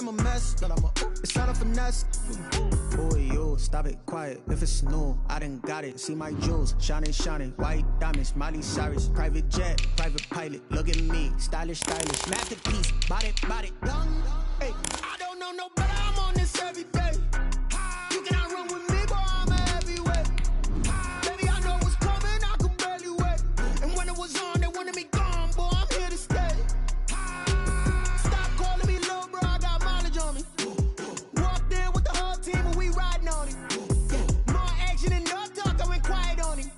I'm a mess, that I'm a, it's not a finesse. Boy, you, stop it, quiet, if it's new, I done got it, see my jewels, shining, shining, white diamonds, Miley Cyrus, private jet, private pilot, look at me, stylish, masterpiece, body, young, hey, I don't know no better, I'm on this every day. You cannot run with me, boy, I'm a heavyweight. Baby, I know what's coming, I can barely wait. And when it was on, they wanted me gone, boy, I'm here to stay. Stop calling me little bro, I got mileage on me. Walked in with the whole team and we riding on it. More action and no talk, I went quiet on it.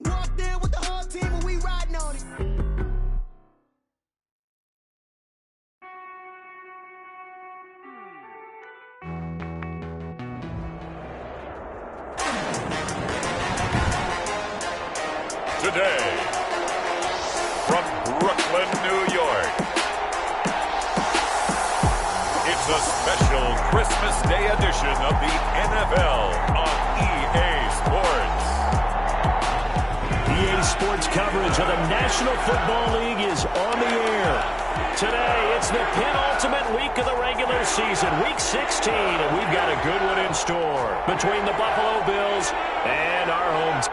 Walked in with the whole team and we riding on it. Today, from Brooklyn, New York, it's a special Christmas Day edition of the NFL on EA Sports. EA Sports coverage of the National Football League is on the air. Today, it's the penultimate week of the regular season, Week 16, and we've got a good one in store between the Buffalo Bills and our home team.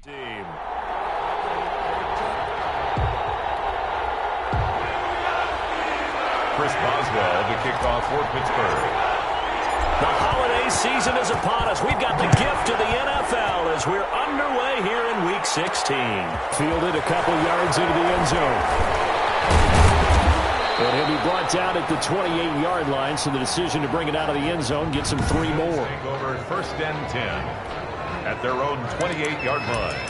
Team. Chris Boswell to kick off for Pittsburgh. The holiday season is upon us. We've got the gift of the NFL as we're underway here in Week 16. Fielded a couple yards into the end zone. And he'll be brought down at the 28-yard line, so the decision to bring it out of the end zone gets him 3 more. Take over first and 10 at their own 28-yard line.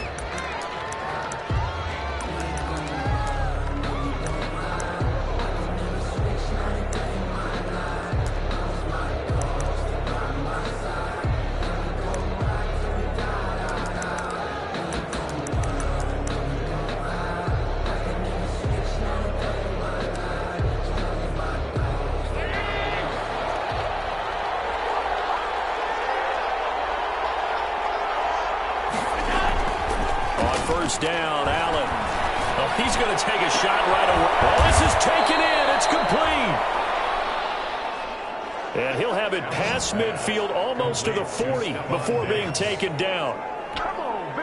first down. Allen. Oh, he's going to take a shot right away. Oh, this is taken in. It's complete. And he'll have it past midfield almost to the 40 before being taken down.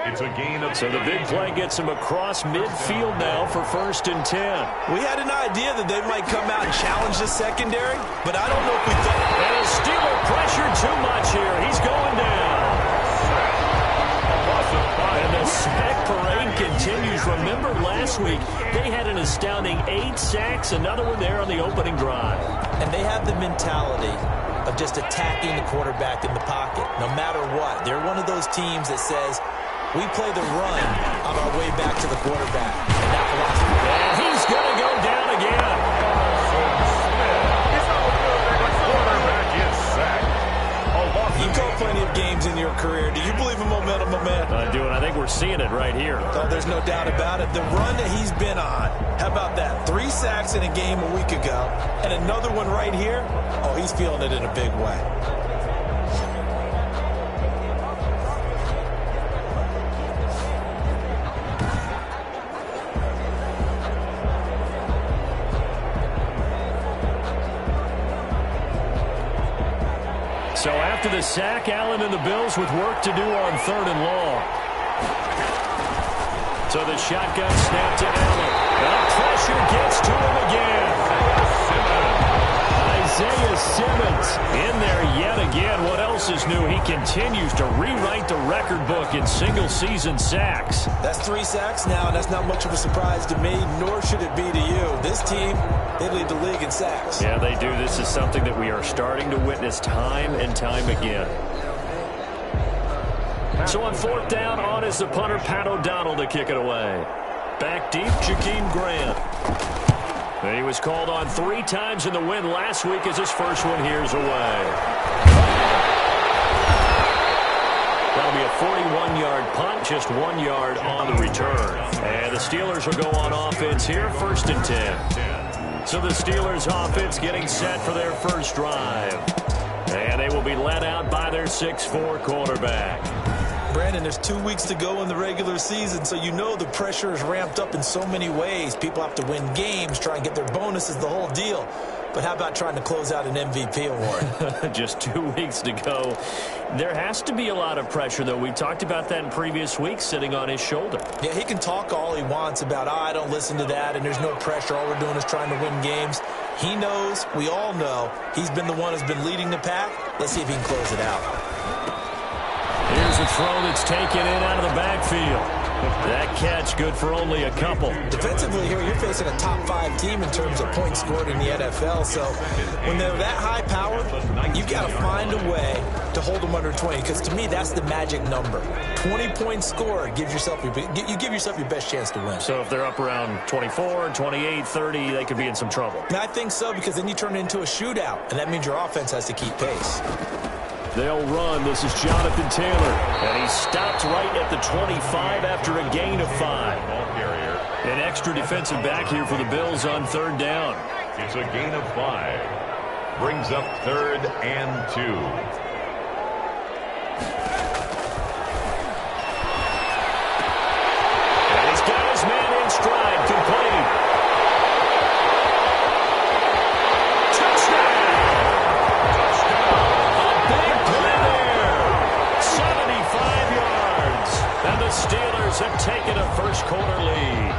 It's a gain of... So the big play gets him across midfield now for 1st and 10. We had an idea that they might come out and challenge the secondary, but I don't know if we thought... And a Steeler pressured too much here. He's going down. And the sack parade continues. Remember last week, they had an astounding 8 sacks, another one there on the opening drive. And they have the mentality of just attacking the quarterback in the pocket, no matter what. They're one of those teams that says, we play the run on our way back to the quarterback. And that philosophy. And he's going to go down again. Quarterback is sacked. You call plenty of games in your career. Do you believe in momentum, my man? I do, and I think we're seeing it right here. Oh, there's no doubt about it. The run that he's been on, how about that? 3 sacks in a game a week ago, and another one right here. Oh, he's feeling it in a big way. So after the sack, Allen and the Bills with work to do on 3rd and long. So the shotgun snap to Allen. The pressure gets to him again. Isaiah Simmons in there yet again. What else is new? He continues to rewrite the record book in single-season sacks. That's 3 sacks now, and that's not much of a surprise to me, nor should it be to you. This team, they lead the league in sacks. Yeah, they do. This is something that we are starting to witness time and time again. So on 4th down, on is the punter, Pat O'Donnell, to kick it away. Back deep, Jakeem Grant. And he was called on 3 times in the win last week as his first one here's away. That'll be a 41-yard punt, just 1 yard on the return. And the Steelers will go on offense here, 1st and 10. So the Steelers offense getting set for their first drive. And they will be led out by their 6'4 quarterback. Brandon, there's 2 weeks to go in the regular season, so you know the pressure is ramped up in so many ways. People have to win games, try and get their bonuses, the whole deal. But how about trying to close out an MVP award? Just 2 weeks to go. There has to be a lot of pressure, though. We talked about that in previous weeks, sitting on his shoulder. Yeah, he can talk all he wants about, I don't listen to that, and there's no pressure. All we're doing is trying to win games. He knows, we all know, he's been the one who's been leading the pack. Let's see if he can close it out. Here's a throw that's taken in out of the backfield. That catch good for only a couple. Defensively here, you're facing a top 5 team in terms of points scored in the NFL. So when they're that high powered, you got to find a way to hold them under 20. Because to me, that's the magic number. 20 points scored gives yourself you give yourself your best chance to win. So if they're up around 24, 28, 30, they could be in some trouble. And I think so, because then you turn it into a shootout, and that means your offense has to keep pace. They'll run. This is Jonathan Taylor. And he stopped right at the 25 after a gain of 5. An extra defensive back here for the Bills on 3rd down. It's a gain of 5. Brings up 3rd and 2. And he's got his man in stride, complete. And the Steelers have taken a first-quarter lead.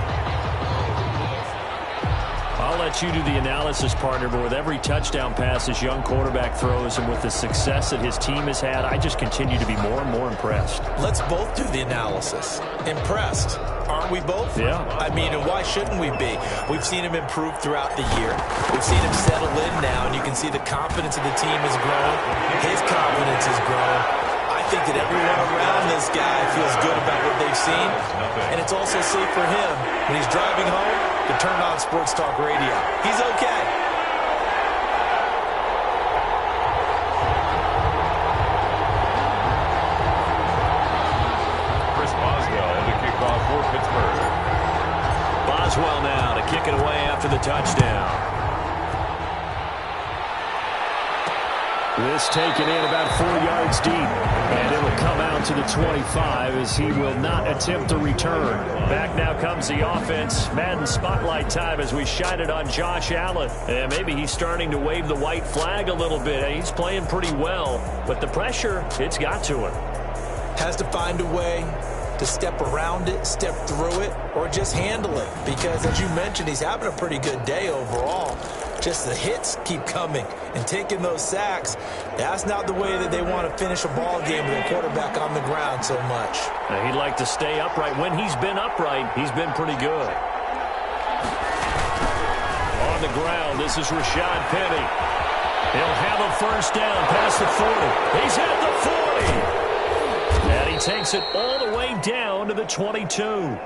I'll let you do the analysis, partner, but with every touchdown pass this young quarterback throws and with the success that his team has had, I just continue to be more and more impressed. Let's both do the analysis. Impressed. Aren't we both? Yeah. I mean, and why shouldn't we be? We've seen him improve throughout the year. We've seen him settle in now, and you can see the confidence of the team has grown. His confidence has grown. I think that everyone around this guy feels good about what they've seen, and it's also safe for him when he's driving home to turn on Sports Talk Radio. He's okay. Chris Boswell to kick off for Pittsburgh. Boswell now to kick it away after the touchdown. This taken in about 4 yards deep. And it will come out to the 25 as he will not attempt to return. Back now comes the offense. Madden spotlight time as we shine it on Josh Allen. And maybe he's starting to wave the white flag a little bit. He's playing pretty well. But the pressure, it's got to him. Has to find a way to step around it, step through it, or just handle it. Because, as you mentioned, he's having a pretty good day overall. Just the hits keep coming and taking those sacks. That's not the way that they want to finish a ball game with a quarterback on the ground so much. He'd like to stay upright. When he's been upright, he's been pretty good. On the ground, this is Rashad Penny. He'll have a first down past the 40. He's at the 40. And he takes it all the way down to the 22.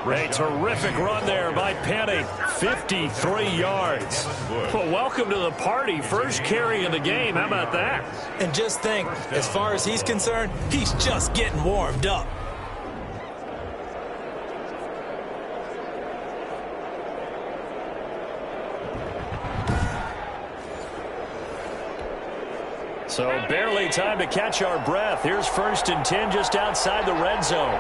A terrific run there by Penny. 53 yards. Well, welcome to the party. First carry of the game. How about that? And just think, as far as he's concerned, he's just getting warmed up. So barely time to catch our breath. Here's 1st and 10 just outside the red zone.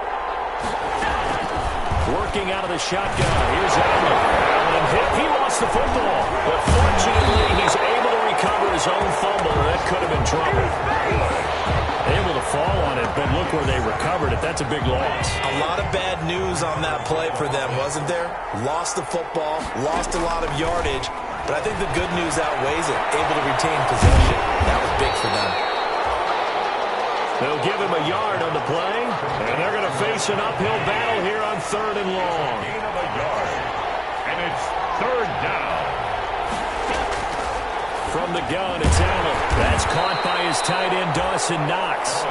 Working out of the shotgun. Here's Allen. Allen hit. He lost the football. But fortunately, he's able to recover his own fumble. That could have been trouble. Able to fall on it, but look where they recovered it. That's a big loss. A lot of bad news on that play for them, wasn't there? Lost the football, lost a lot of yardage. But I think the good news outweighs it. Able to retain possession. That was big for them. They'll give him a yard on the play, and they're going to face an uphill battle here on 3rd and long. Gain of a yard, and it's 3rd down. From the gun, it's Allen. That's caught by his tight end, Dawson Knox.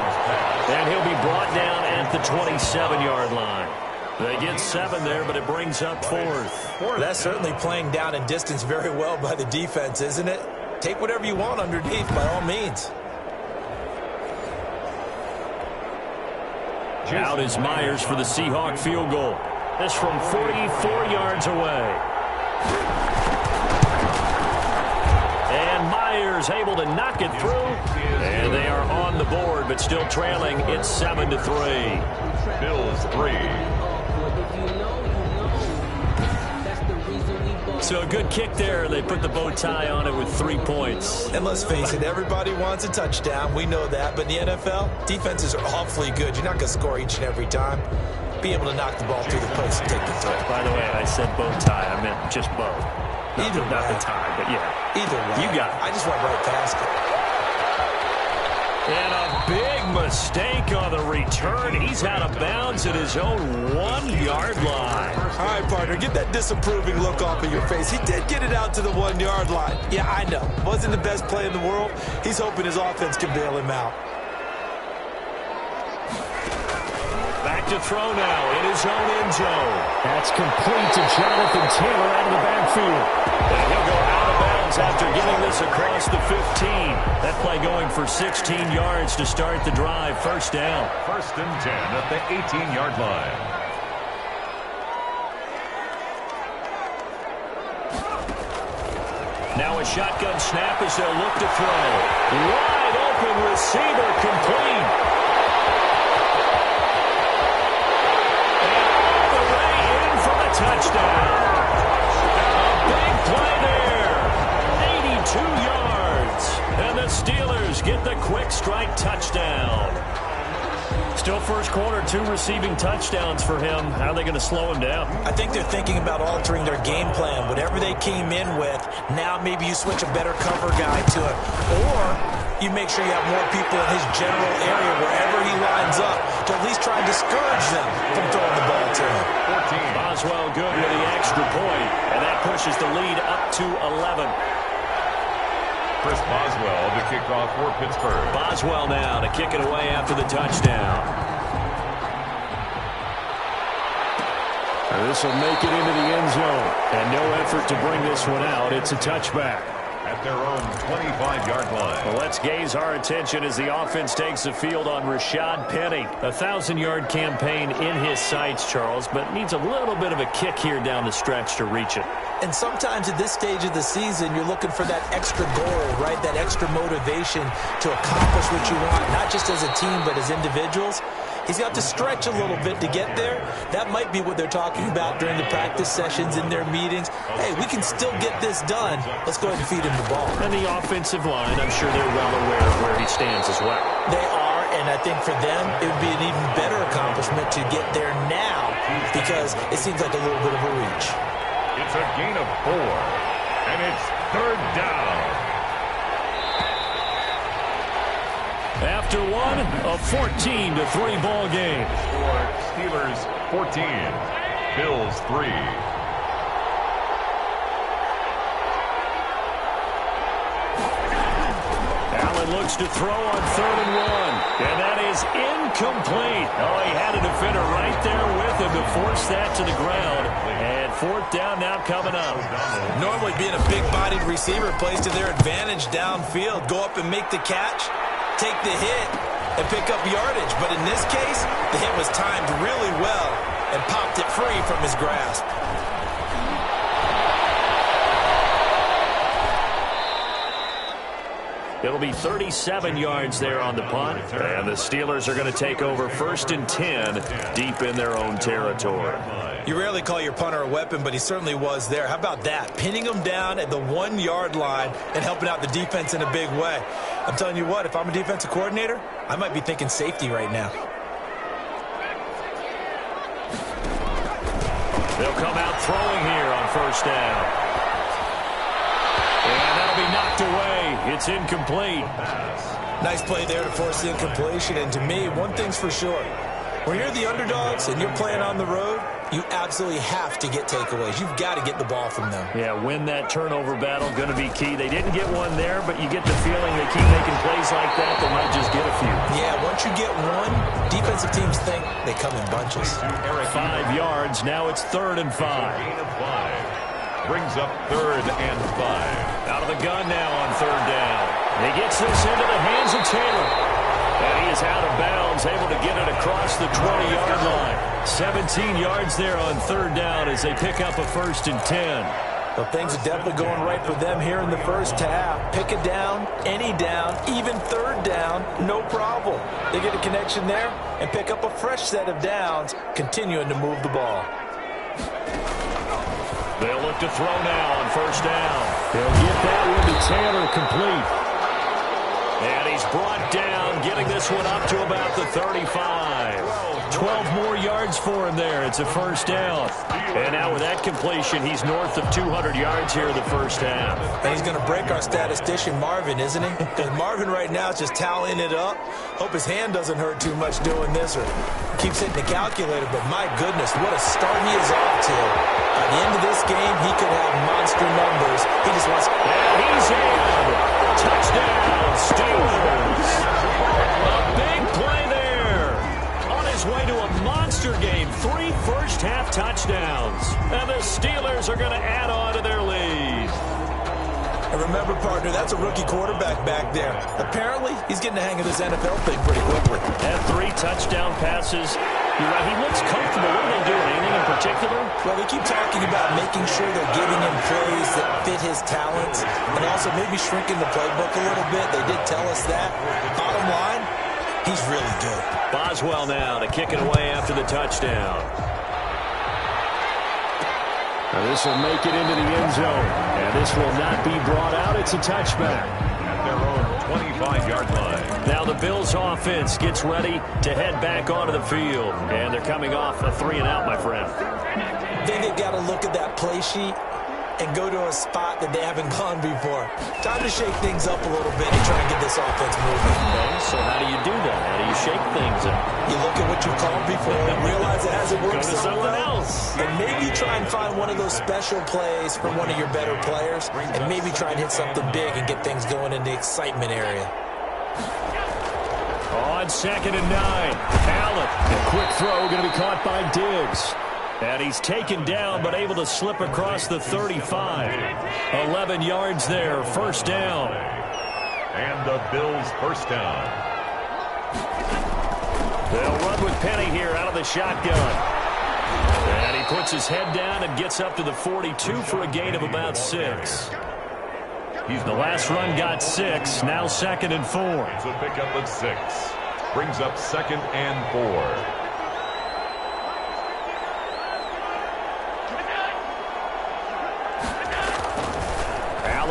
And he'll be brought down at the 27-yard line. They get 7 there, but it brings up 4th. That's certainly playing down in distance very well by the defense, isn't it? Take whatever you want underneath, by all means. Out is Myers for the Seahawk field goal. This from 44 yards away. And Myers able to knock it through. And they are on the board, but still trailing. It's 7-3. Bills 3. So a good kick there. They put the bow tie on it with 3 points. And let's face it, everybody wants a touchdown. We know that. But in the NFL, defenses are awfully good. You're not going to score each and every time. Be able to knock the ball through the post and take the throw. By the way, I said bow tie. I meant just bow. Not the tie, but yeah. Either way. You got it. I just went right past it. And a big mistake on the return. He's out of bounds at his own 1-yard line. All right, partner, get that disapproving look off of your face. He did get it out to the 1-yard line. Yeah, I know. Wasn't the best play in the world. He's hoping his offense can bail him out. Back to throw now in his own end zone. That's complete to Jonathan Taylor out of the backfield. And he'll go out of bounds after getting this across the 15. That play going for 16 yards to start the drive. First down. 1st and 10 at the 18-yard line. Now a shotgun snap as they'll look to throw. Wide open receiver complete. And all the way in for the touchdown. A big play there. 82 yards. And the Steelers get the quick strike touchdown. Still first quarter, 2 receiving touchdowns for him. How are they going to slow him down? I think they're thinking about altering their game plan. Whatever they came in with, now maybe you switch a better cover guy to it. Or you make sure you have more people in his general area wherever he lines up to at least try and discourage them from throwing the ball to him. 14. Boswell good with the extra point, and that pushes the lead up to 11. Chris Boswell, the kickoff for Pittsburgh. Boswell now to kick it away after the touchdown. This will make it into the end zone. And no effort to bring this one out. It's a touchback. at their own 25-yard line. Well, let's gaze our attention as the offense takes the field on Rashad Penny. A 1,000-yard campaign in his sights, Charles, but needs a little bit of a kick here down the stretch to reach it. And sometimes at this stage of the season, you're looking for that extra goal, right? That extra motivation to accomplish what you want, not just as a team, but as individuals. He's got to stretch a little bit to get there. That might be what they're talking about during the practice sessions in their meetings. Hey, we can still get this done. Let's go ahead and feed him the ball. And the offensive line, I'm sure they're well aware of where he stands as well. They are, and I think for them, it would be an even better accomplishment to get there now because it seems like a little bit of a reach. It's a gain of 4, and it's 3rd down. After one, a 14-3 ball game. Score Steelers 14, Bills 3. Allen looks to throw on 3rd and 1, and that is incomplete. Oh, he had a defender right there with him to force that to the ground. And 4th down now coming up. Normally being a big-bodied receiver plays to their advantage downfield. Go up and make the catch, take the hit, and pick up yardage. But in this case, the hit was timed really well and popped it free from his grasp. It'll be 37 yards there on the punt, and the Steelers are going to take over 1st and 10 deep in their own territory. You rarely call your punter a weapon, but he certainly was there. How about that? Pinning him down at the 1-yard line and helping out the defense in a big way. I'm telling you what, if I'm a defensive coordinator, I might be thinking safety right now. They'll come out throwing here on 1st down. And that'll be knocked away. It's incomplete. Nice play there to force the incompletion. And to me, one thing's for sure. When you're the underdogs and you're playing on the road, you absolutely have to get takeaways. You've got to get the ball from them. Yeah, win that turnover battle, going to be key. They didn't get one there, but you get the feeling they keep making plays like that, they might just get a few. Yeah, once you get one, defensive teams think they come in bunches. 5 yards, now it's 3rd and 5. Gain of 5. Brings up 3rd and 5. Out of the gun now on 3rd down. He gets this into the hands of Taylor. And he is out of bounds, able to get it across the 20-yard line. 17 yards there on 3rd down as they pick up a 1st and 10. Well, things are definitely going right for them here in the first half. Pick a down, any down, even 3rd down, no problem. They get a connection there and pick up a fresh set of downs, continuing to move the ball. They'll look to throw now on 1st down. They'll get that one to Taylor complete. And he's brought down, getting this one up to about the 35. 12 more yards for him there. It's a 1st down. And now with that completion, he's north of 200 yards here in the first half. And he's going to break our statistician, Marvin, isn't he? Because Marvin right now is just tallying it up. Hope his hand doesn't hurt too much doing this or keeps hitting the calculator. But my goodness, what a start he is off to. By the end of this game, he could have monster numbers. He just wants... And he's in. Touchdown, Steelers. A big play there. On his way to a monster game. 3 first-half touchdowns. And the Steelers are going to add on to their lead. And remember, partner, that's a rookie quarterback back there. Apparently, he's getting the hang of this NFL thing pretty quickly. And 3 touchdown passes. You're right, he looks comfortable. What are they doing? Anything in particular? Well, they keep talking about making sure they're giving him plays that fit his talents and also maybe shrinking the playbook a little bit. They did tell us that. Bottom line, he's really good. Boswell now to kick it away after the touchdown. Now this will make it into the end zone. And this will not be brought out. It's a touchback. At their own 25-yard line. Now the Bills offense gets ready to head back onto the field. And they're coming off a 3-and-out, my friend. Then they've got to look at that play sheet and go to a spot that they haven't gone before. Time to shake things up a little bit and try and get this offense moving. Okay, so how do you do that? How do you shake things up? You look at what you've called before and realize it hasn't worked Go to so something well. else. And maybe try and find one of those special plays from one of your better players and maybe try and hit something big and get things going in the excitement area. On 2nd and 9, Allen. A quick throw going to be caught by Diggs. And he's taken down, but able to slip across the 35. 11 yards there, first down. And the Bills first down. They'll run with Penny here out of the shotgun. And he puts his head down and gets up to the 42 for a gain of about 6. The last run got 6, now 2nd and 4. It's a pickup of 6. Brings up 2nd and 4.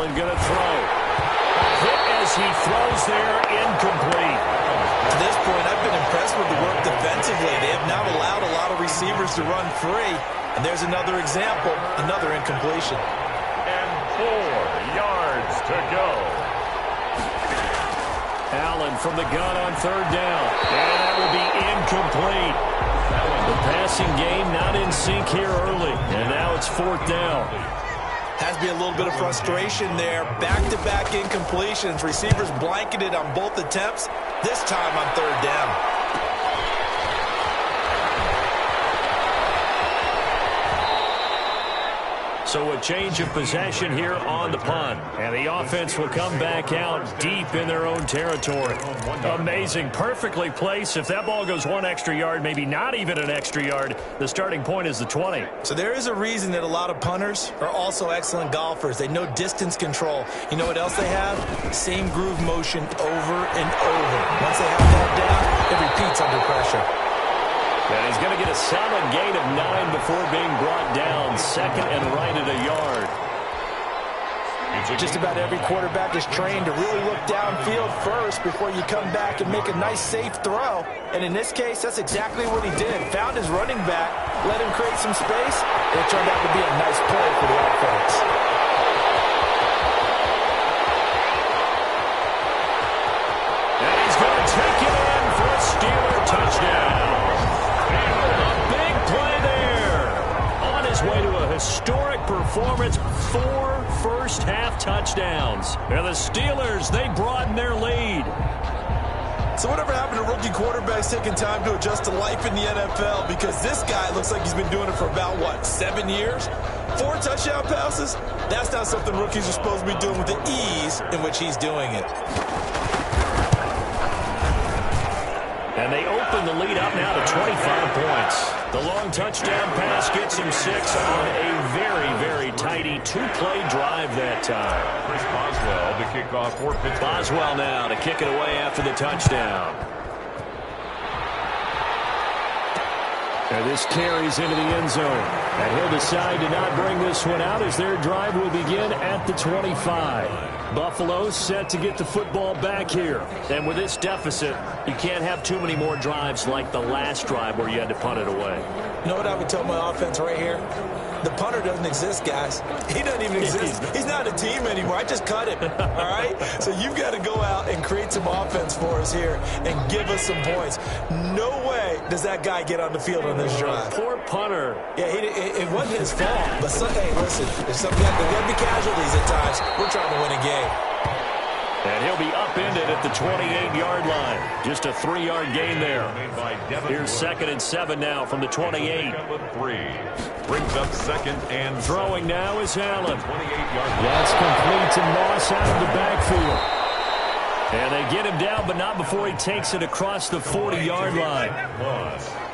Going to throw. Hit as he throws there, incomplete. To this point, I've been impressed with the work defensively. They have not allowed a lot of receivers to run free. And there's another example, another incompletion. And 4 yards to go. Allen from the gun on 3rd down. And that will be incomplete. The passing game not in sync here early. And now it's 4th down. Has to be a little bit of frustration there. Back-to-back incompletions. Receivers blanketed on both attempts. This time on 3rd down. So a change of possession here on the punt. And the offense will come back out deep in their own territory. Amazing. Perfectly placed. If that ball goes 1 extra yard, maybe not even an extra yard, the starting point is the 20. So there is a reason that a lot of punters are also excellent golfers. They know distance control. You know what else they have? Same groove motion over and over. Once they have that down, it repeats under pressure. And he's going to get a solid gain of 9 before being brought down. 2nd and right at a yard. Just about every quarterback is trained to really look downfield first before you come back and make a nice, safe throw. And in this case, that's exactly what he did. Found his running back, let him create some space, and it turned out to be a nice play for the offense. And he's going to take it in for a Steeler touchdown. Way to a historic performance, 4 first-half touchdowns. And the Steelers, they broaden their lead. So whatever happened to rookie quarterbacks taking time to adjust to life in the NFL? Because this guy looks like he's been doing it for about, 7 years? 4 touchdown passes? That's not something rookies are supposed to be doing with the ease in which he's doing it. And they open the lead up now to 25 points. The long touchdown pass gets him 6 on a very, very tidy 2-play drive that time. Chris Boswell to kick off for Pittsburgh. Boswell now to kick it away after the touchdown. And this carries into the end zone. And he'll decide to not bring this one out as their drive will begin at the 25. Buffalo set to get the football back here. And with this deficit, you can't have too many more drives like the last drive where you had to punt it away. You know what I would tell my offense right here? The punter doesn't exist, guys. He doesn't even exist. He's not a team anymore. I just cut him, all right? So you've got to go out and create some offense for us here and give us some points. No way does that guy get on the field on this drive. Poor punter. Yeah, it wasn't his fault. But, hey, listen, there's going to be casualties at times. We're trying to win a game. And he'll be upended at the 28-yard line. Just a 3-yard gain there. Here's 2nd and 7 now from the 28. Brings up 2nd and throwing now is Allen. 28-yard. That's complete to Moss out of the backfield. And they get him down, but not before he takes it across the 40-yard line.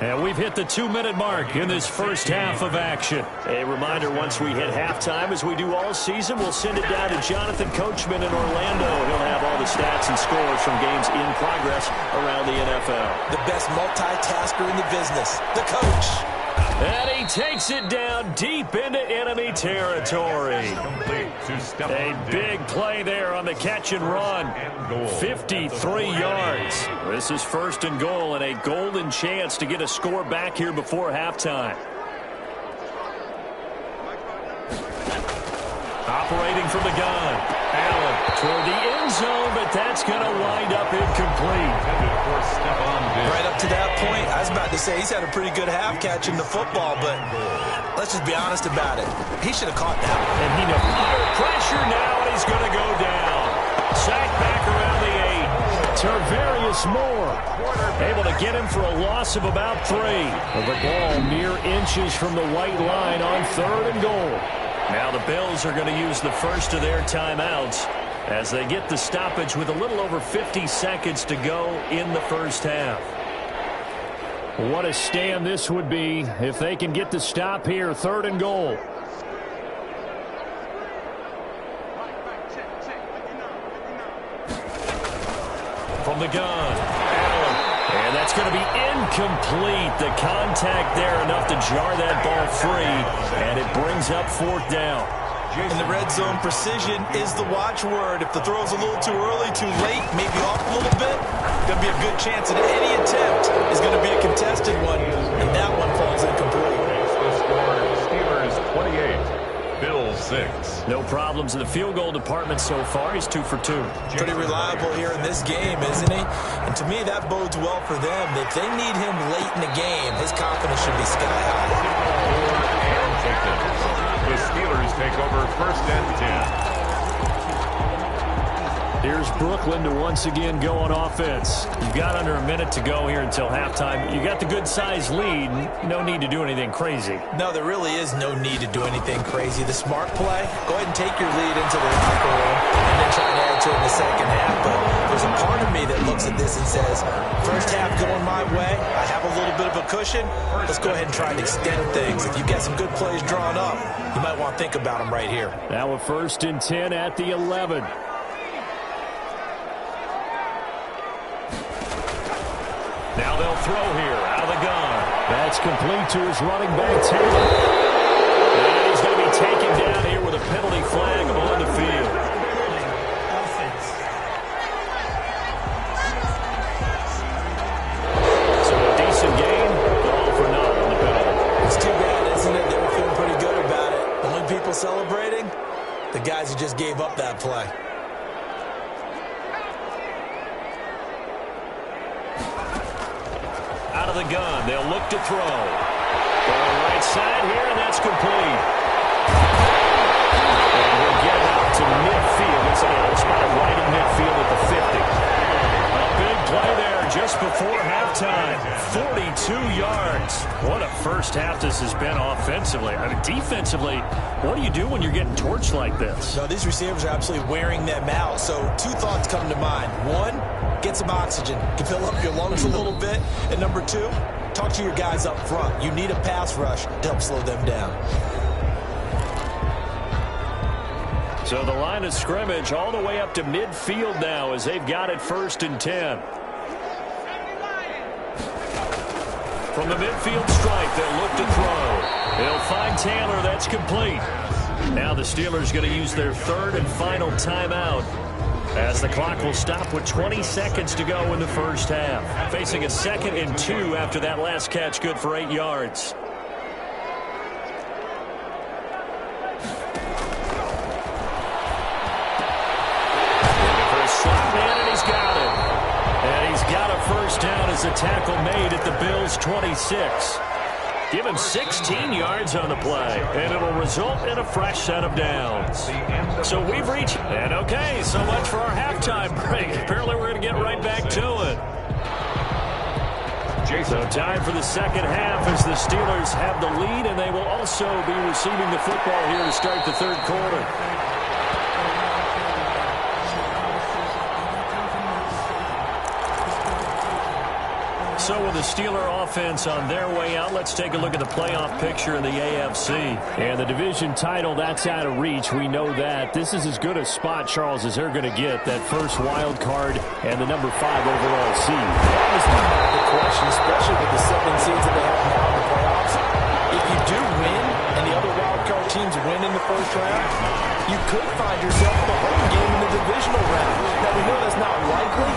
And we've hit the 2-minute mark in this first half of action. A reminder, once we hit halftime, as we do all season, we'll send it down to Jonathan Coachman in Orlando. He'll have all the stats and scores from games in progress around the NFL. The best multitasker in the business, the coach. And he takes it down deep into enemy territory. A big play there on the catch and run. 53 yards. This is 1st and goal and a golden chance to get a score back here before halftime. Operating from the gun. Allen toward the end zone, but that's going to wind up incomplete. Right up to that point, I was about to say he's had a pretty good half catching the football, but let's just be honest about it. He should have caught that one. And he knows under pressure now, and he's going to go down. Sacked back around the 8. Tarvarius Moore able to get him for a loss of about 3. The ball mere inches from the white line on 3rd and goal. Now the Bills are going to use the first of their timeouts as they get the stoppage with a little over 50 seconds to go in the first half. What a stand this would be if they can get the stop here, 3rd and goal. From the gun, Allen. And that's going to be incomplete. The contact there enough to jar that ball free, and it brings up 4th down. In the red zone, precision is the watchword. If the throw's a little too early, too late, maybe off a little bit, going to be a good chance that any attempt is going to be a contested one, and that one falls incomplete. The score, Steelers 28, Bills 6. No problems in the field goal department so far. He's 2 for 2. Pretty reliable here in this game, isn't he? And to me, that bodes well for them. If they need him late in the game, his confidence should be sky high. The Steelers take over 1st and 10. Here's Brooklyn to once again go on offense. You've got under a minute to go here until halftime. You got the good-sized lead. No need to do anything crazy. No, there really is no need to do anything crazy. The smart play, go ahead and take your lead into the locker room and then try to add to it in the second half. But there's a part of me that looks at this and says, first half going my way, I have a little bit of a cushion. Let's go ahead and try and extend things. If you've got some good plays drawn up, you might want to think about them right here. Now a 1st and 10 at the 11. Now they'll throw here out of the gun. That's complete to his running back, Taylor. And he's going to be taken down here with a penalty flag on the field. So a decent gain, all for naught on the penalty. It's too bad, isn't it? They were feeling pretty good about it. Only people celebrating, the guys who just gave up that play. Out of the gun, they'll look to throw. Going right side here, and that's complete. And he'll get it out to midfield. It's a spot right at midfield at the 50. A big play there just before halftime. 42 yards. What a first half this has been offensively. I mean, defensively, what do you do when you're getting torched like this? No, these receivers are absolutely wearing them out. So 2 thoughts come to mind. 1, get some oxygen. You can fill up your lungs a little bit. And number 2, talk to your guys up front. You need a pass rush to help slow them down. So the line of scrimmage all the way up to midfield now as they've got it 1st and 10. From the midfield stripe, they'll look to throw. They'll find Taylor. That's complete. Now the Steelers going to use their 3rd and final timeout as the clock will stop with 20 seconds to go in the first half. Facing a 2nd and 2 after that last catch, good for 8 yards. Slot man, and he's got it. And he's got a first down as a tackle made at the Bills' 26. Give him 16 yards on the play, and it'll result in a fresh set of downs. So we've reached, and okay, so much for our halftime break. Apparently we're going to get right back to it. So time for the second half as the Steelers have the lead, and they will also be receiving the football here to start the 3rd quarter. So with the Steeler offense on their way out, let's take a look at the playoff picture in the AFC. And the division title, that's out of reach. We know that. This is as good a spot, Charles, as they're going to get. That first wild card and the number 5 overall seed. That was not the question, especially with the 7 seeds that they have now in the playoffs. If you do win and the other wild card teams win in the first round, you could find yourself with a home game in the divisional round. Now, we know that's not likely,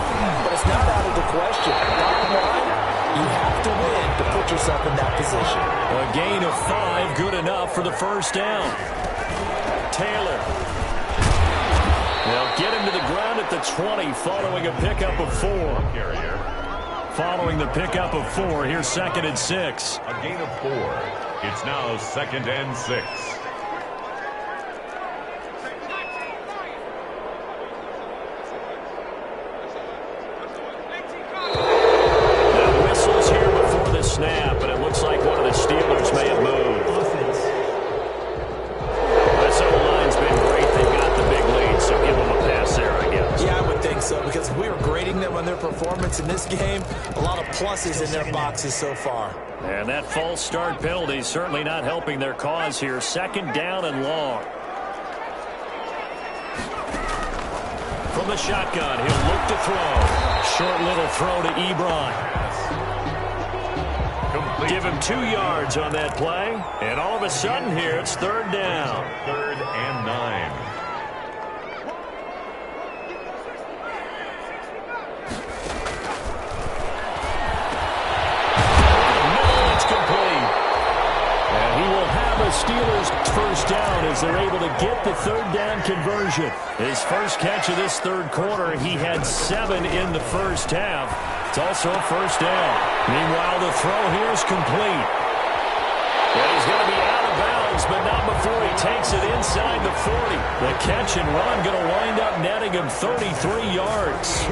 but it's not out of the question. Bottom line, you have to win to put yourself in that position. A gain of 5, good enough for the first down. Taylor. They'll get him to the ground at the 20 following a pickup of 4. Following the pickup of 4, here's 2nd and 6. A gain of 4. It's now 2nd and 6. performance in this game. A lot of pluses in their boxes so far. And that false start penalty is certainly not helping their cause here. 2nd down and long. From the shotgun, he'll look to throw. Short little throw to Ebron. Give him 2 yards on that play. And all of a sudden here, it's 3rd down. 3rd and 9. It's complete. And he will have a Steelers first down as they're able to get the 3rd down conversion. His first catch of this 3rd quarter, he had 7 in the first half. It's also a first down. Meanwhile, the throw here is complete. And he's going to be out of bounds, but not before he takes it inside the 40. The catch and run going to wind up netting him 33 yards.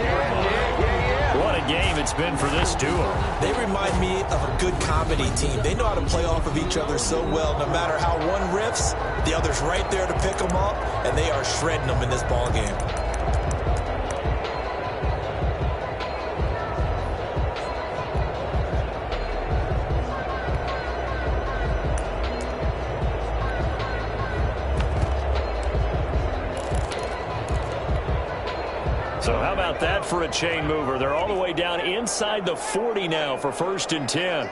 What a game it's been for this duo. They remind me of a good comedy team. They know how to play off of each other so well. No matter how one riffs, the other's right there to pick them up, and they are shredding them in this ball game. So how about that for a chain mover? They're all the way down inside the 40 now for 1st and 10.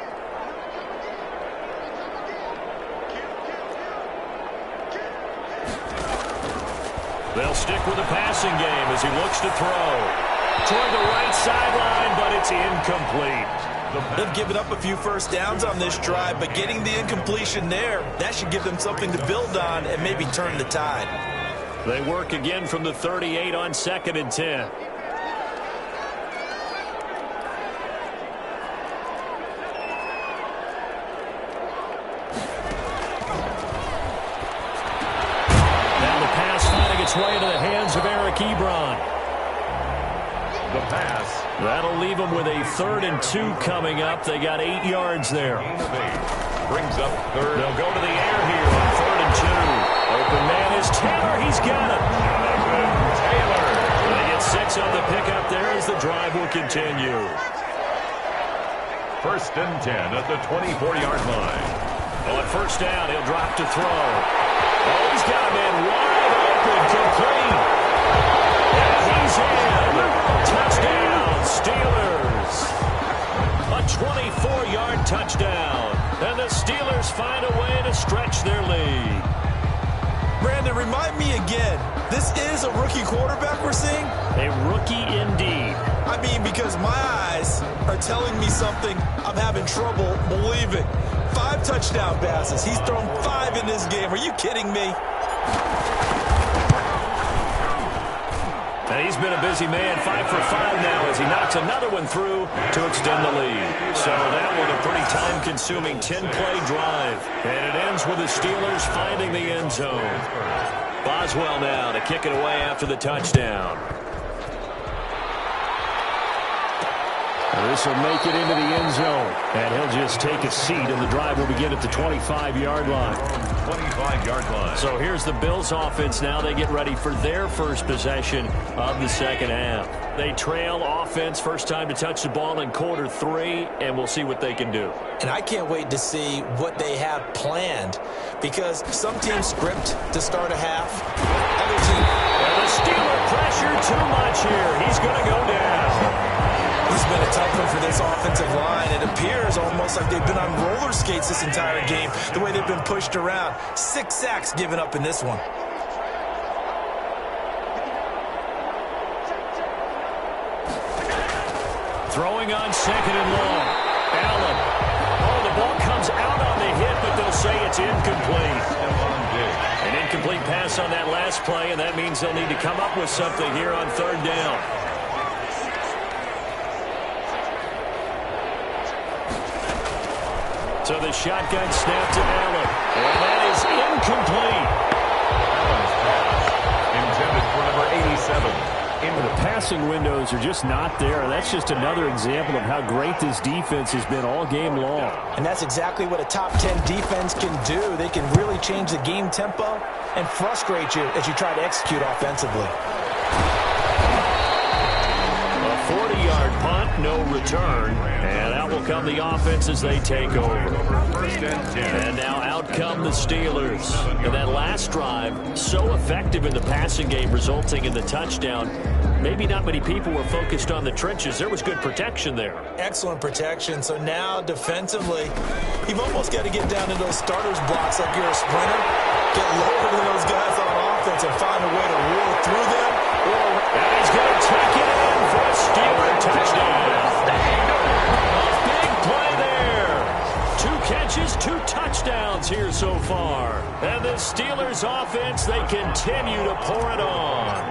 They'll stick with the passing game as he looks to throw. Toward the right sideline, but it's incomplete. They've given up a few first downs on this drive, but getting the incompletion there, that should give them something to build on and maybe turn the tide. They work again from the 38 on 2nd and 10. Now the pass finding its way into the hands of Eric Ebron. The pass. That'll leave them with a 3rd and 2 coming up. They got 8 yards there. Brings up 3rd. They'll go to the air here on 3rd and 2. Open man is Taylor. He's got it. Taylor. They get 6 on the pickup there as the drive will continue. 1st and 10 at the 24-yard line. On 1st down, he'll drop to throw. Oh, he's got a man wide open, complete. And he's in. Touchdown, Steelers. A 24-yard touchdown. And the Steelers find a way to stretch their lead. Brandon, remind me again, this is a rookie quarterback we're seeing? A rookie indeed. I mean, because my eyes are telling me something I'm having trouble believing. 5 touchdown passes. He's thrown 5 in this game. Are you kidding me? And he's been a busy man, 5 for 5 now as he knocks another one through to extend the lead. So that was a pretty time-consuming 10-play drive. And it ends with the Steelers finding the end zone. Boswell now to kick it away after the touchdown. This will make it into the end zone. And he'll just take a seat, and the drive will begin at the 25-yard line. 25-yard line. So here's the Bills offense now. They get ready for their first possession of the 2nd half. They trail offense, first time to touch the ball in quarter 3, and we'll see what they can do. And I can't wait to see what they have planned, because some teams script to start a half. Other teams... And the Steeler pressure too much here. He's going to go down. It's been a tough one for this offensive line. It appears almost like they've been on roller skates this entire game, the way they've been pushed around. 6 sacks given up in this one. Throwing on 2nd and long. Allen. Oh, the ball comes out on the hit, but they'll say it's incomplete. An incomplete pass on that last play, and that means they'll need to come up with something here on 3rd down. So the shotgun snap to Allen. And that is incomplete. Allen's pass intended for number 87. The passing windows are just not there. That's just another example of how great this defense has been all game long. And that's exactly what a top 10 defense can do. They can really change the game tempo and frustrate you as you try to execute offensively. A 40-yard 44-yard punt, no return. And out will come the offense as they take over. And now out come the Steelers. And that last drive, so effective in the passing game, resulting in the touchdown. Maybe not many people were focused on the trenches. There was good protection there. Excellent protection. So now defensively, you've almost got to get down into those starters blocks like you're a sprinter. Get lower than those guys on offense and find a way to roar through them. And he's going to tuck it in for a Steeler touchdown. A big play there. 2 catches, 2 touchdowns here so far. And the Steelers offense, they continue to pour it on.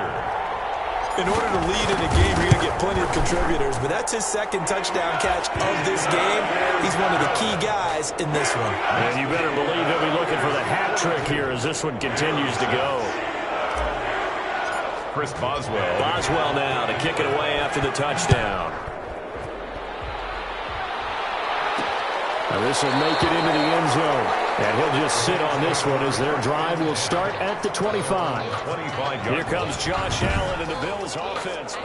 In order to lead in a game, you're going to get plenty of contributors, but that's his second touchdown catch of this game. He's one of the key guys in this one. And you better believe he'll be looking for the hat trick here as this one continues to go. Chris Boswell. Boswell now to kick it away after the touchdown. Now this will make it into the end zone. And he'll just sit on this one as their drive will start at the 25. Here comes Josh Allen and the Bills offense.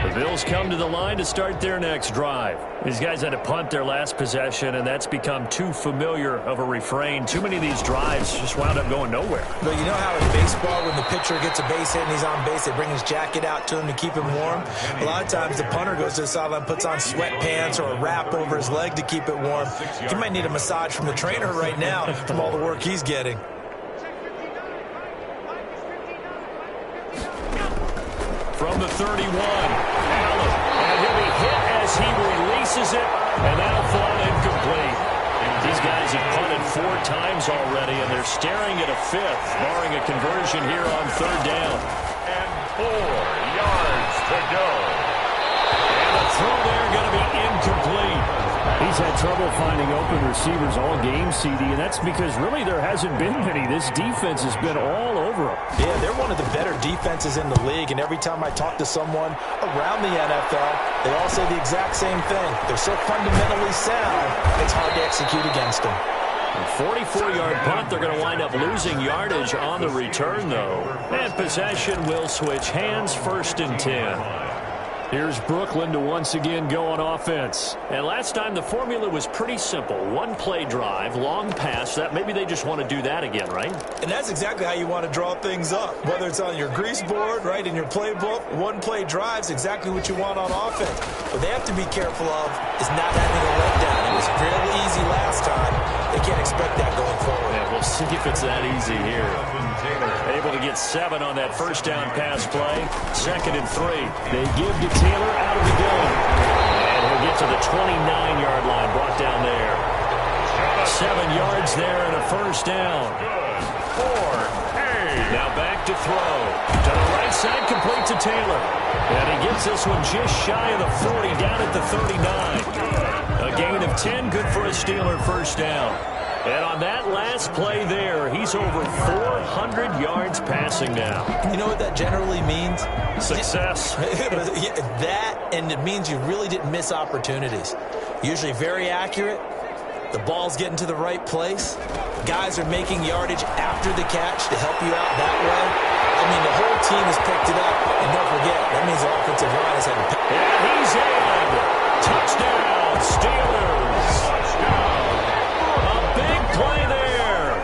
The Bills come to the line to start their next drive. These guys had to punt their last possession, and that's become too familiar of a refrain. Too many of these drives just wound up going nowhere. But you know how in baseball, when the pitcher gets a base hit and he's on base, they bring his jacket out to him to keep him warm? A lot of times the punter goes to the sideline, puts on sweatpants or a wrap over his leg to keep it warm. He might need a massage from the trainer right now from all the work he's getting. From the 31, Allen, and he'll be hit as he releases it, and that'll fall incomplete. These guys have punted 4 times already, and they're staring at a 5th, barring a conversion here on 3rd down. And 4 yards to go. And the throw there going to be incomplete. He's had trouble finding open receivers all game, CD, and that's because really there hasn't been many. This defense has been all over them. Yeah, they're one of the better defenses in the league, and every time I talk to someone around the NFL, they all say the exact same thing. They're so fundamentally sound, it's hard to execute against them. A 44-yard punt, they're going to wind up losing yardage on the return, though. And possession will switch hands, 1st and 10. Here's Brooklyn to once again go on offense. And last time the formula was pretty simple. 1-play drive, long pass. That maybe they just want to do that again, right? And that's exactly how you want to draw things up. Whether it's on your grease board, right, in your playbook, 1-play drive's exactly what you want on offense. What they have to be careful of is not having a letdown. It was fairly easy last time. They can't expect that going forward. Yeah, we'll see if it's that easy here. Able to get 7 on that 1st down pass play. 2nd and 3. They give to Taylor out of the gun. And he'll get to the 29-yard line, brought down there. 7 yards there and a 1st down. 4. Now back to throw. To the right side, complete to Taylor. And he gets this one just shy of the 40, down at the 39. A gain of 10, good for a Steeler 1st down. And on that last play there, he's over 400 yards passing now. You know what that generally means? Success. That, and it means you really didn't miss opportunities. Usually very accurate. The ball's getting to the right place. Guys are making yardage after the catch to help you out that way. I mean, the whole team has picked it up. And don't forget, that means the offensive line has had to pick. And he's in. Touchdown, Steelers. Big play there.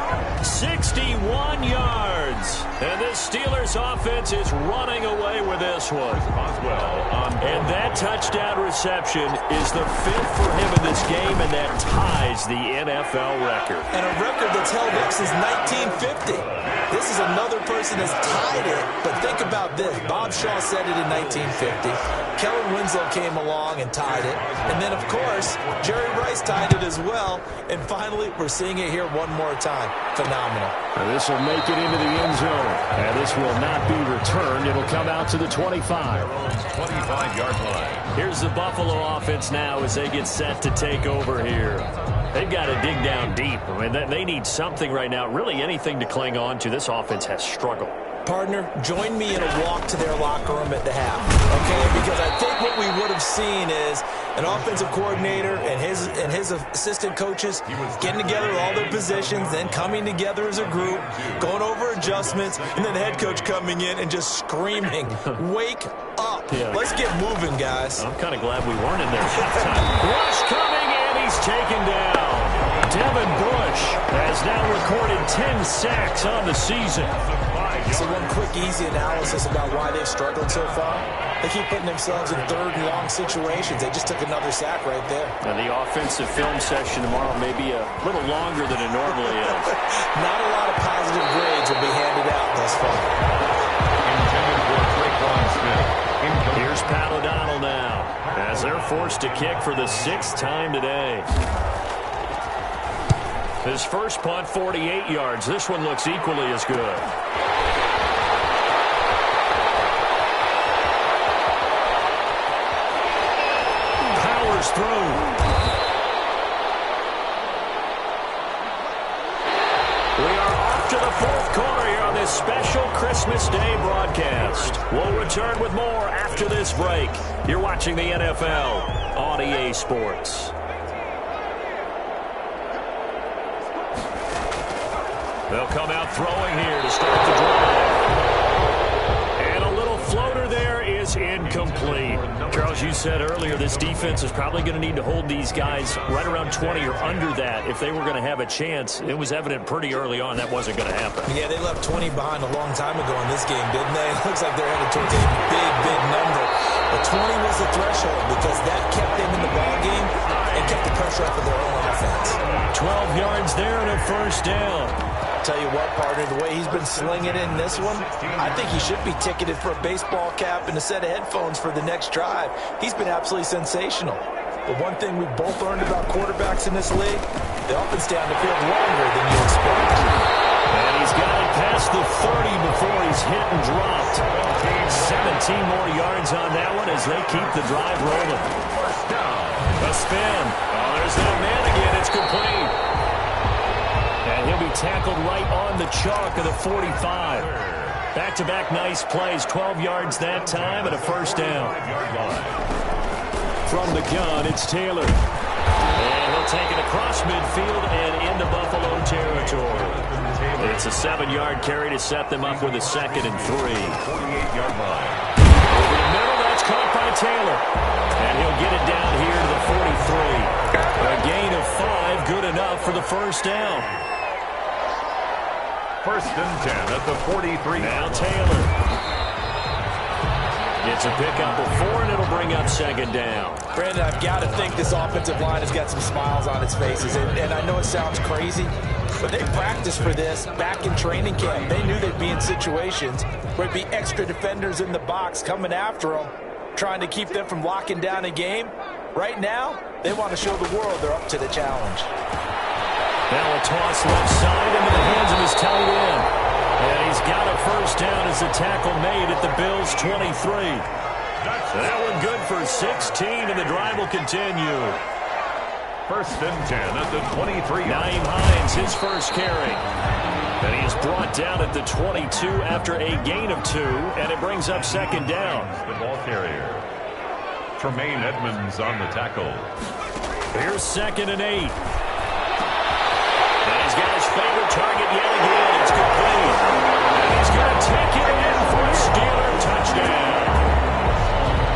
61 yards. And this Steelers offense is running away with this one. And that touchdown reception is the 5th for him in this game, and that ties the NFL record. And a record that's held up since 1950. This is another person that's tied it, but think about this. Bob Shaw said it in 1950. Kellen Winslow came along and tied it. And then, of course, Jerry Rice tied it as well. And finally, we're seeing it here one more time. Phenomenal. And this will make it into the end zone. And this will not be returned. It'll come out to the 25. 25-yard line. Here's the Buffalo offense now as they get set to take over here. They've got to dig down deep. I mean, they need something right now, really anything to cling on to. This offense has struggled. Partner, join me in a walk to their locker room at the half, okay? Because I think what we would have seen is an offensive coordinator and his assistant coaches getting together with all their positions, then coming together as a group, going over adjustments, and then the head coach coming in and just screaming, wake up. Yeah. Let's get moving, guys. I'm kind of glad we weren't in there. Rush coming, and he's taken down. Devin Bush has now recorded 10 sacks on the season. So one quick, easy analysis about why they've struggled so far. They keep putting themselves in third and long situations. They just took another sack right there. Now the offensive film session tomorrow may be a little longer than it normally is. Not a lot of positive grades will be handed out thus far. Here's Pat O'Donnell now, as they're forced to kick for the 6th time today. His first punt, 48 yards. This one looks equally as good. Powers through. We are off to the 4th quarter here on this special Christmas Day broadcast. We'll return with more after this break. You're watching the NFL on EA Sports. They'll come out throwing here to start the drive. And a little floater there is incomplete. Charles, you said earlier this defense is probably going to need to hold these guys right around 20 or under that if they were going to have a chance. It was evident pretty early on that wasn't going to happen. Yeah, they left 20 behind a long time ago in this game, didn't they? It looks like they're headed towards a big, big number. But 20 was the threshold because that kept them in the ball game and kept the pressure off of their own offense. 12 yards there and a first down. Tell you what, partner, the way he's been slinging in this one, I think he should be ticketed for a baseball cap and a set of headphones for the next drive. He's been absolutely sensational. But one thing we've both learned about quarterbacks in this league, they often stay on the field longer than you expect. And he's got it past the 30 before he's hit and dropped. 17 more yards on that one as they keep the drive rolling. A spin. Oh, there's that man again. It's complete. And he'll be tackled right on the chalk of the 45. Back-to-back nice plays. 12 yards that time and a first down. From the gun, it's Taylor. And he'll take it across midfield and into Buffalo territory. It's a 7-yard carry to set them up with a 2nd and 3. 48-yard line. Over the middle, that's caught by Taylor. And he'll get it down here to the 43. A gain of 5, good enough for the first down. 1st and 10 at the 43. Now Taylor. Gets a pickup of 4, and it'll bring up 2nd down. Brandon, I've got to think this offensive line has got some smiles on its faces. And I know it sounds crazy, but they practiced for this back in training camp. They knew they'd be in situations where it'd be extra defenders in the box coming after them, trying to keep them from locking down a game. Right now, they want to show the world they're up to the challenge. Now a toss left side into the hands of his tight end. And he's got a first down as the tackle made at the Bills' 23. That one good for 16, and the drive will continue. 1st and 10 at the 23. Naeem Hines, his first carry. And he is brought down at the 22 after a gain of 2, and it brings up 2nd down. The ball carrier, Tremaine Edmonds on the tackle. Here's 2nd and 8. And he's got his favorite target yet again. It's complete. And he's going to take it in for a Steeler touchdown.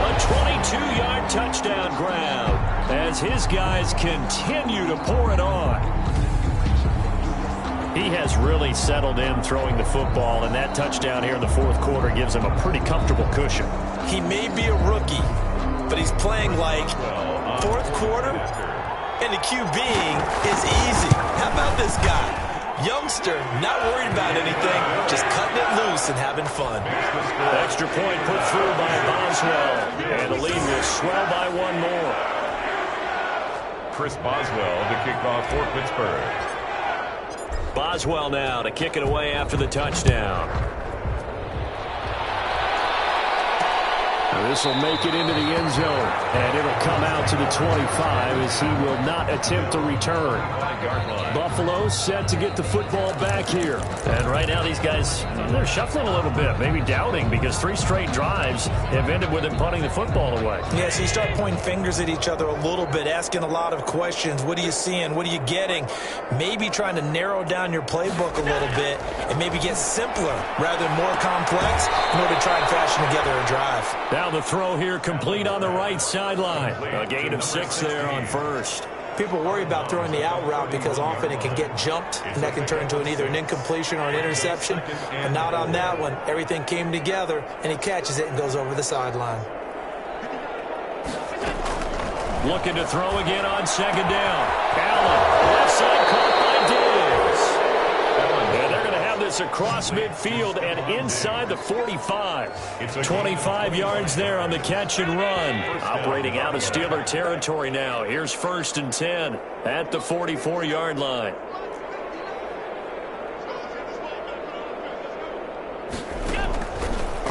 A 22-yard touchdown grab as his guys continue to pour it on. He has really settled in throwing the football, and that touchdown here in the 4th quarter gives him a pretty comfortable cushion. He may be a rookie, but he's playing like 4th quarter, and the QBing is easy. How about this guy? Youngster, not worried about anything, just cutting it loose and having fun. Extra point put through by Boswell, and the lead will swell by 1 more. Chris Boswell to kick off for Pittsburgh. Boswell now to kick it away after the touchdown. This will make it into the end zone, and it'll come out to the 25 as he will not attempt to return. Buffalo set to get the football back here. And right now these guys, they're shuffling a little bit, maybe doubting, because 3 straight drives have ended with them punting the football away. Yeah, so you start pointing fingers at each other a little bit, asking a lot of questions. What are you seeing? What are you getting? Maybe trying to narrow down your playbook a little bit and maybe get simpler rather than more complex in order to try and fashion together a drive. Now the throw here complete on the right sideline. A gain of 6 there on first. People worry about throwing the out route because often it can get jumped, and that can turn into either an incompletion or an interception. But not on that one. Everything came together, and he catches it and goes over the sideline. Looking to throw again on second down. Allen, left side caught by Diggs. And they're going to have this across midfield and inside the 45. 25 yards there on the catch and run. Operating out of Steeler territory now. Here's 1st and 10 at the 44-yard line.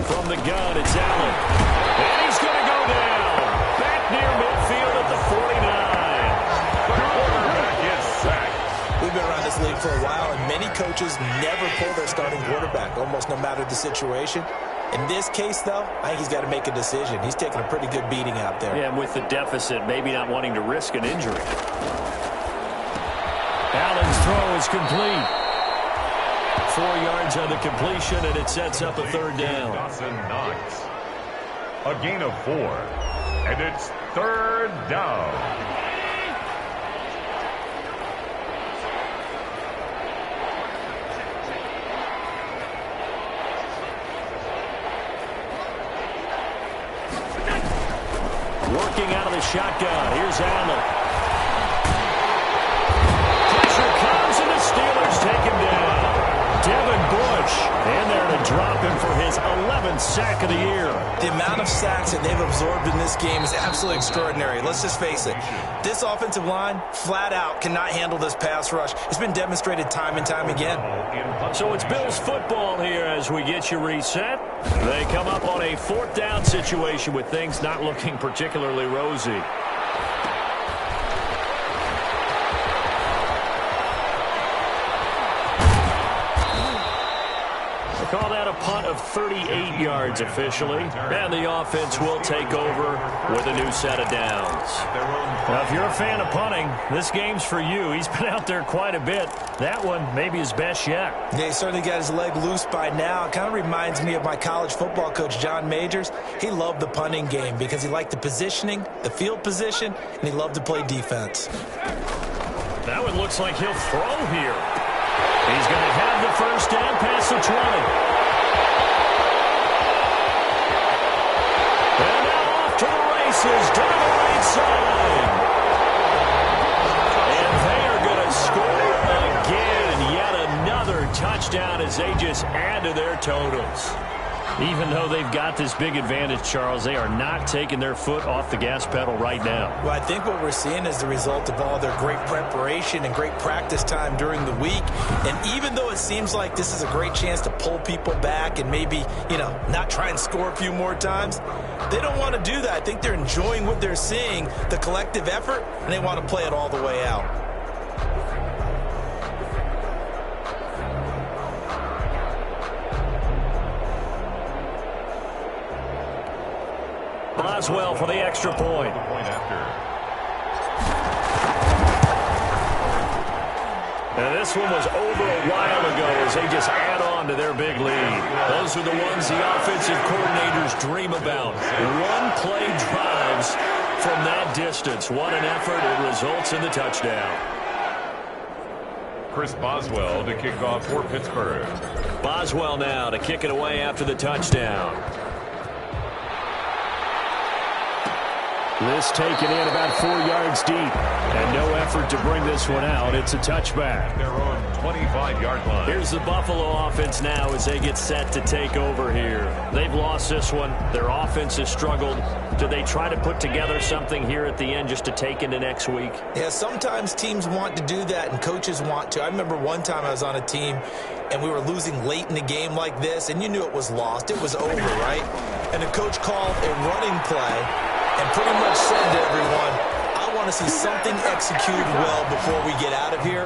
From the gun, it's Allen. And he's going to go down. Back near midfield at the 49. Quarterback is sacked. We've been around this league for a while, and many coaches never pull their starting quarterback, almost no matter the situation. In this case, though, I think he's got to make a decision. He's taking a pretty good beating out there. Yeah, and with the deficit, maybe not wanting to risk an injury. Allen's throw is complete. 4 yards on the completion, and it sets up a 3rd down. Dawson Knox. A gain of 4. And it's 3rd down. Working out of the shotgun. Here's Allen. Pressure comes, and the Steelers take him down. Devin Bush in there to drop him for his 11th sack of the year. The amount of sacks that they've absorbed in this game is absolutely extraordinary. Let's just face it. This offensive line, flat out, cannot handle this pass rush. It's been demonstrated time and time again. So it's Bills football here as we get you reset. They come up on a 4th down situation with things not looking particularly rosy. Call that a punt of 38 yards officially. And the offense will take over with a new set of downs. Now, if you're a fan of punting, this game's for you. He's been out there quite a bit. That one may be his best yet. Yeah, he certainly got his leg loose by now. It kind of reminds me of my college football coach, John Majors. He loved the punting game because he liked the positioning, the field position, and he loved to play defense. That one looks like he'll throw here. He's going to have the 1st down past the 20. And now off to the races, down the right side. And they are going to score again. Yet another touchdown as they just add to their totals. Even though they've got this big advantage, Charles, they are not taking their foot off the gas pedal right now. Well, I think what we're seeing is the result of all their great preparation and great practice time during the week. And even though it seems like this is a great chance to pull people back and maybe, not try and score a few more times, they don't want to do that. I think they're enjoying what they're seeing, the collective effort, and they want to play it all the way out. Boswell for the extra point. And this one was over a while ago as they just add on to their big lead. Those are the ones the offensive coordinators dream about. One-play drives from that distance. What an effort. It results in the touchdown. Chris Boswell to kick off for Pittsburgh. Boswell now to kick it away after the touchdown. This taken in about 4 yards deep. And no effort to bring this one out. It's a touchback. Their own 25-yard line. Here's the Buffalo offense now as they get set to take over here. They've lost this one. Their offense has struggled. Do they try to put together something here at the end just to take into next week? Yeah, sometimes teams want to do that and coaches want to. I remember one time I was on a team and we were losing late in a game like this, and you knew it was lost. It was over, right? and the coach called a running play and pretty much said to everyone, I want to see something executed well before we get out of here.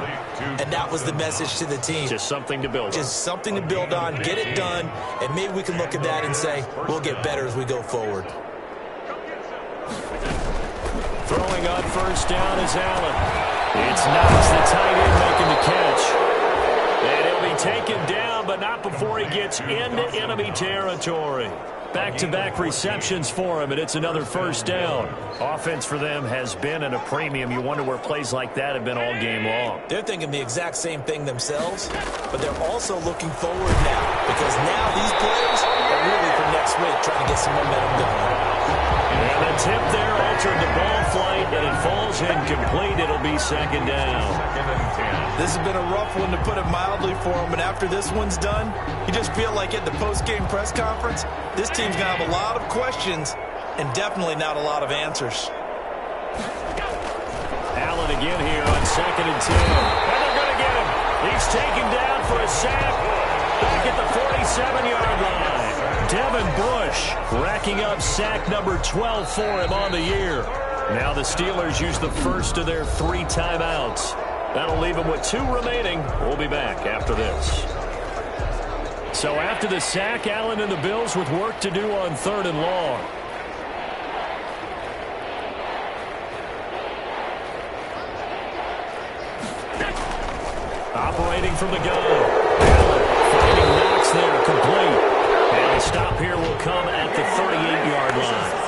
And that was the message to the team. Just something to build on. Just something to build on, get it done, and maybe we can look at that and say, we'll get better as we go forward. Throwing on first down is Allen. It's Knox, the tight end, making the catch. And he'll be taken down, but not before he gets into enemy territory. Back-to-back receptions for him, and it's another first down. Offense for them has been at a premium. You wonder where plays like that have been all game long. They're thinking the exact same thing themselves, but they're also looking forward now, because now these plays are really for next week, trying to get some momentum going. And the tip there altered the ball flight, and it falls incomplete. It'll be second down. This has been a rough one, to put it mildly, for them, and after this one's done, you just feel like at the post-game press conference, this team's going to have a lot of questions and definitely not a lot of answers. Allen again here on 2nd and 10. And they're going to get him. He's taken down for a sack back at the 47-yard line. Devin Bush racking up sack number 12 for him on the year. Now the Steelers use the first of their 3 timeouts. That'll leave them with 2 remaining. We'll be back after this. So after the sack, Allen and the Bills with work to do on 3rd and long. Operating from the gun. Allen finding Knox there, complete. And the stop here will come at the 38-yard line.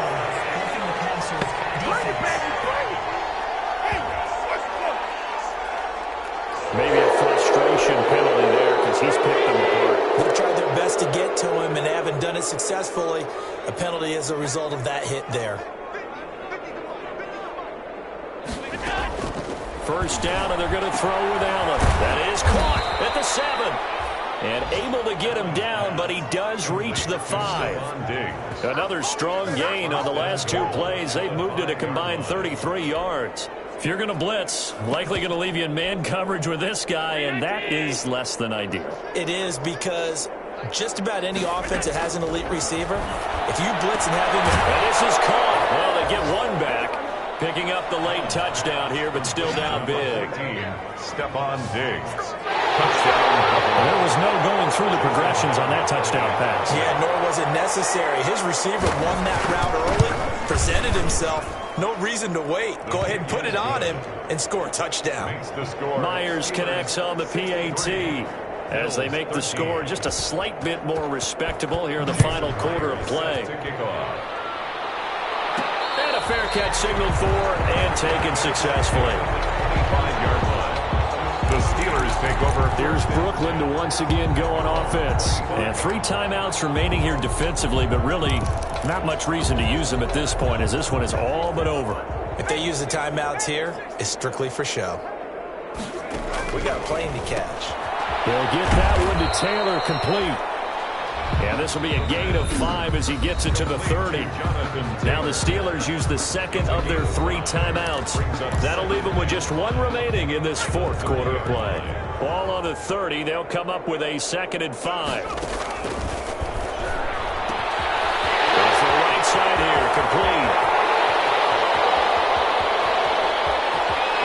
Maybe a frustration penalty there because he's picked them apart. They've tried their best to get to him and haven't done it successfully. A penalty as a result of that hit there. First down, and they're going to throw with Allen. That is caught at the 7. And able to get him down, but he does reach the 5. Another strong gain on the last 2 plays. They've moved it a combined 33 yards. If you're going to blitz, likely going to leave you in man coverage with this guy, and that is less than ideal. It is, because just about any offense that has an elite receiver, if you blitz and have him... And this is caught. Well, they get one back. Picking up the late touchdown here, but still down big. Stephon Diggs. There was no going through the progressions on that touchdown pass. Yeah, nor was it necessary. His receiver won that route early, presented himself. No reason to wait. Go ahead and put it on him and score a touchdown. Myers connects on the PAT as they make the score just a slight bit more respectable here in the final quarter of play. And a fair catch signaled for and taken successfully. 25-yard line. The Steelers take over. Here's Brooklyn to once again go on offense. And 3 timeouts remaining here defensively, but really not much reason to use them at this point, as this one is all but over. If they use the timeouts here, it's strictly for show. We got a plane to catch. They'll get that one to Taylor, complete. And this will be a gain of 5 as he gets it to the 30. Now the Steelers use the second of their 3 timeouts. That'll leave them with just 1 remaining in this 4th quarter of play. Ball on the 30. They'll come up with a 2nd and 5. It's the right side here, complete.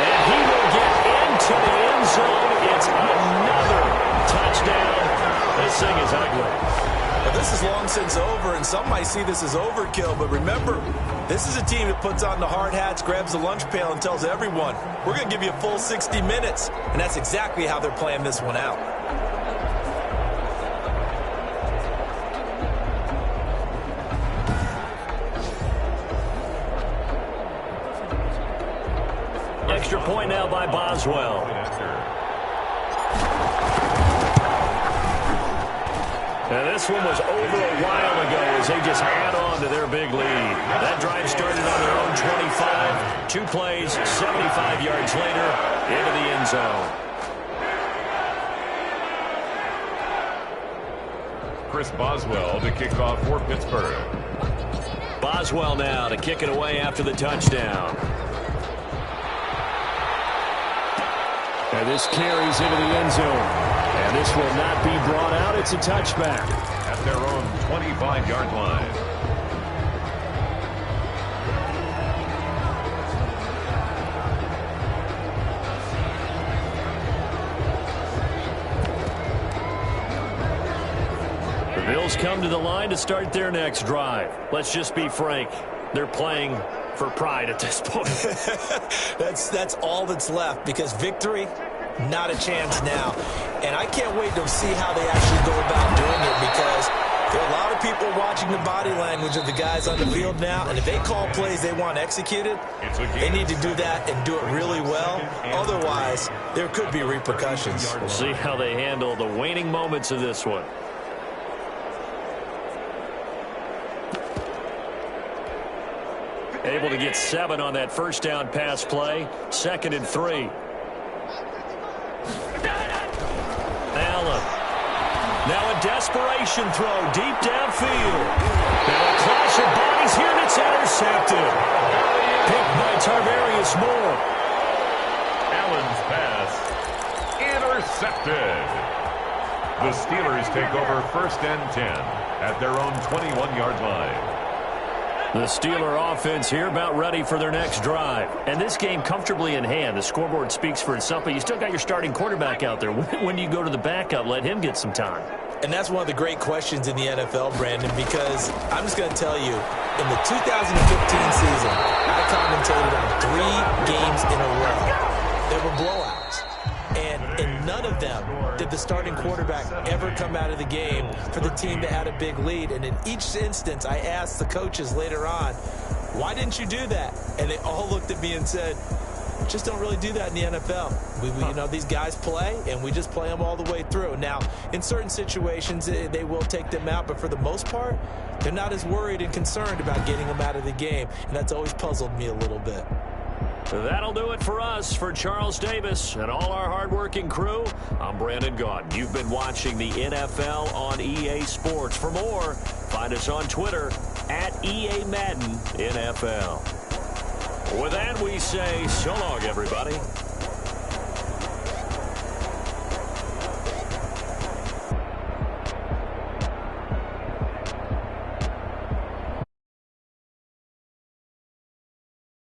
And he will get into the end zone. It's another touchdown. This thing is ugly. But this is long since over, and some might see this as overkill. But remember, this is a team that puts on the hard hats, grabs the lunch pail, and tells everyone, we're going to give you a full 60 minutes. And that's exactly how they're playing this one out. Extra point now by Boswell. Now this one was over a while ago as they just add on to their big lead. That drive started on their own 25. 2 plays, 75 yards later, into the end zone. Chris Boswell to kick off for Pittsburgh. Boswell now to kick it away after the touchdown. And this carries into the end zone. And this will not be brought out. It's a touchback. At their own 25-yard line. Cardinals come to the line to start their next drive. Let's just be frank. They're playing for pride at this point. That's all that's left, because victory, not a chance now. And I can't wait to see how they actually go about doing it, because there are a lot of people watching the body language of the guys on the field now, and if they call plays they want executed, they need to do that and do it really well. Otherwise, there could be repercussions. We'll see how they handle the waning moments of this one. Able to get 7 on that first down pass play. 2nd and 3. Allen. Now a desperation throw deep downfield. Now a clash of bodies here, and it's intercepted. Picked by Tarvarius Moore. Allen's pass intercepted. The Steelers take over 1st and 10 at their own 21-yard line. The Steeler offense here about ready for their next drive. And this game comfortably in hand. The scoreboard speaks for itself, but you still got your starting quarterback out there. When do you go to the backup? Let him get some time. And that's one of the great questions in the NFL, Brandon, because I'm just going to tell you, in the 2015 season, I commentated on 3 games in a row. There were blowouts. And in none of them did the starting quarterback ever come out of the game for the team that had a big lead. And in each instance, I asked the coaches later on, why didn't you do that? And they all looked at me and said, just don't really do that in the NFL. You know, these guys play, and we just play them all the way through. Now, in certain situations, they will take them out, but for the most part, they're not as worried and concerned about getting them out of the game. And that's always puzzled me a little bit. That'll do it for us. For Charles Davis and all our hardworking crew, I'm Brandon Gaudin. You've been watching the NFL on EA Sports. For more, find us on Twitter at EA Madden NFL. With that, we say so long, everybody.